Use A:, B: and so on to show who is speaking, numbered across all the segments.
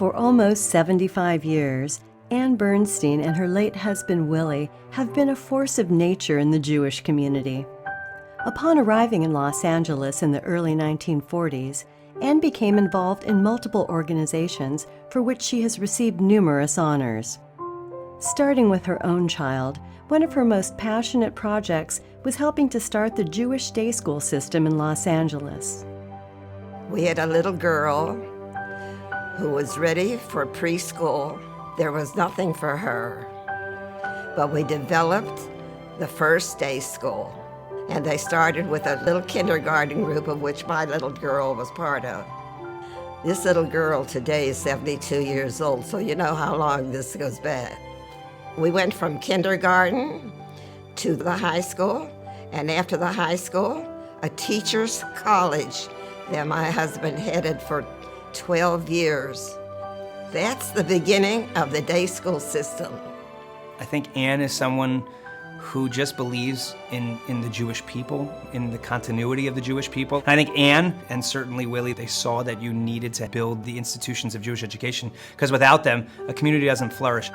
A: For almost 75 years, Ann Bernstein and her late husband Willie have been a force of nature in the Jewish community. Upon arriving in Los Angeles in the early 1940s, Ann became involved in multiple organizations for which she has received numerous honors. Starting with her own child, one of her most passionate projects was helping to start the Jewish day school system in Los Angeles.
B: We had a little girl who was ready for preschool. There was nothing for her, but we developed the first day school. And they started with a little kindergarten group of which my little girl was part of. This little girl today is 72 years old, so you know how long this goes back. We went from kindergarten to the high school, and after the high school, a teacher's college that my husband headed for 12 years. That's the beginning of the day school system.
C: I think Ann is someone who just believes in the Jewish people, in the continuity of the Jewish people. I think Ann, and certainly Willie, they saw that you needed to build the institutions of Jewish education, because without them, a community doesn't flourish.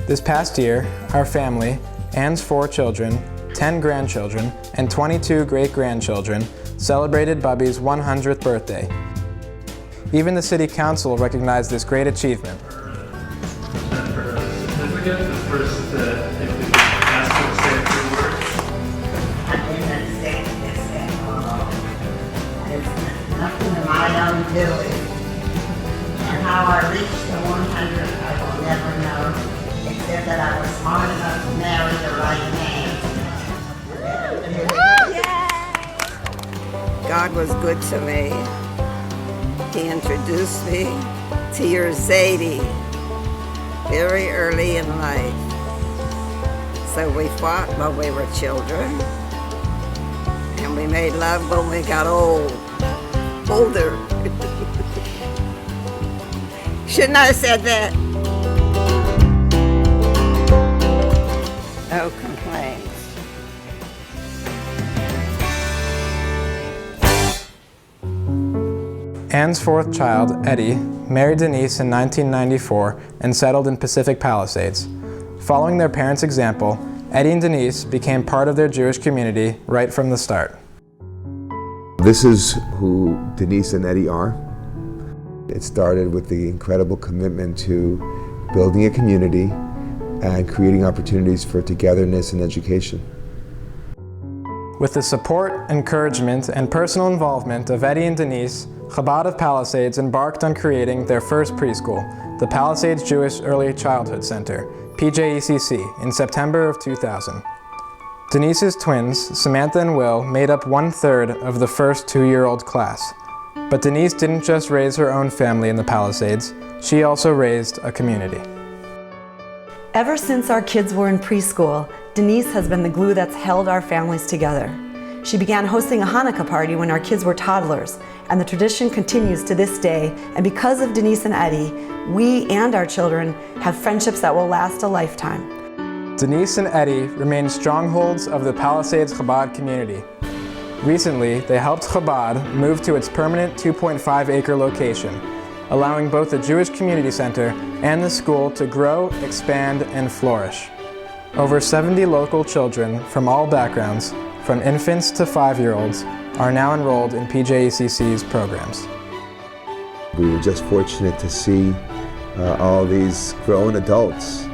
D: This past year, our family, Ann's 4 children, 10 grandchildren, and 22 great-grandchildren celebrated Bubby's 100th birthday. Even the City Council recognized this great achievement.
B: And how I reached the 100, I will never know, except that I was smart enough to marry the right man. God was good to me. He introduced me to your Zadie very early in life. So we fought when we were children, and we made love when we got older. Shouldn't I have said that? No complaints.
D: Ann's 4th child, Eddie, married Denise in 1994 and settled in Pacific Palisades. Following their parents' example, Eddie and Denise became part of their Jewish community right from the start.
E: This is who Denise and Eddie are. It started with the incredible commitment to building a community and creating opportunities for togetherness and education.
D: With the support, encouragement, and personal involvement of Eddie and Denise, Chabad of Palisades embarked on creating their first preschool, the Palisades Jewish Early Childhood Center, PJECC, in September of 2000. Denise's twins, Samantha and Will, made up 1/3 of the first 2-year-old class. But Denise didn't just raise her own family in the Palisades, she also raised a community.
F: Ever since our kids were in preschool, Denise has been the glue that's held our families together. She began hosting a Hanukkah party when our kids were toddlers, and the tradition continues to this day, and because of Denise and Eddie, we and our children have friendships that will last a lifetime.
D: Denise and Eddie remain strongholds of the Palisades Chabad community. Recently, they helped Chabad move to its permanent 2.5-acre location, allowing both the Jewish Community Center and the school to grow, expand, and flourish. Over 70 local children from all backgrounds, from infants to 5-year-olds, are now enrolled in PJECC's programs.
E: We were just fortunate to see all these grown adults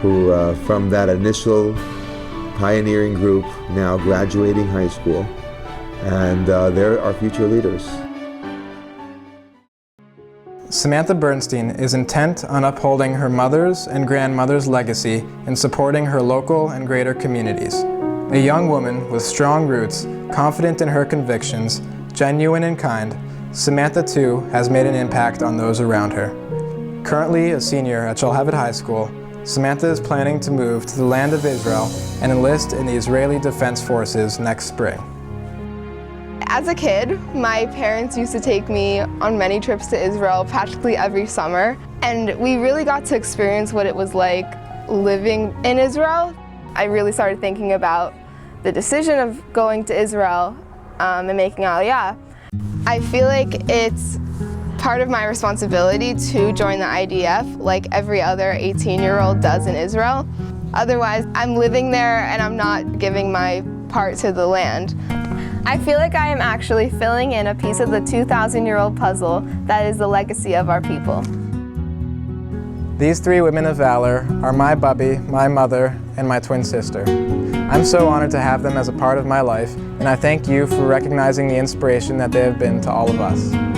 E: who, from that initial pioneering group, now graduating high school, and they're our future leaders.
D: Samantha Bernstein is intent on upholding her mother's and grandmother's legacy in supporting her local and greater communities. A young woman with strong roots, confident in her convictions, genuine and kind, Samantha too has made an impact on those around her. Currently a senior at Shalhevet High School, Samantha is planning to move to the land of Israel and enlist in the Israeli Defense Forces next spring.
G: As a kid, my parents used to take me on many trips to Israel practically every summer, and we really got to experience what it was like living in Israel. I really started thinking about the decision of going to Israel and making Aliyah. I feel like it's part of my responsibility to join the IDF like every other 18-year-old does in Israel. Otherwise, I'm living there and I'm not giving my part to the land. I feel like I am actually filling in a piece of the 2,000-year-old puzzle that is the legacy of our people.
D: These three women of valor are my bubby, my mother, and my twin sister. I'm so honored to have them as a part of my life, and I thank you for recognizing the inspiration that they have been to all of us.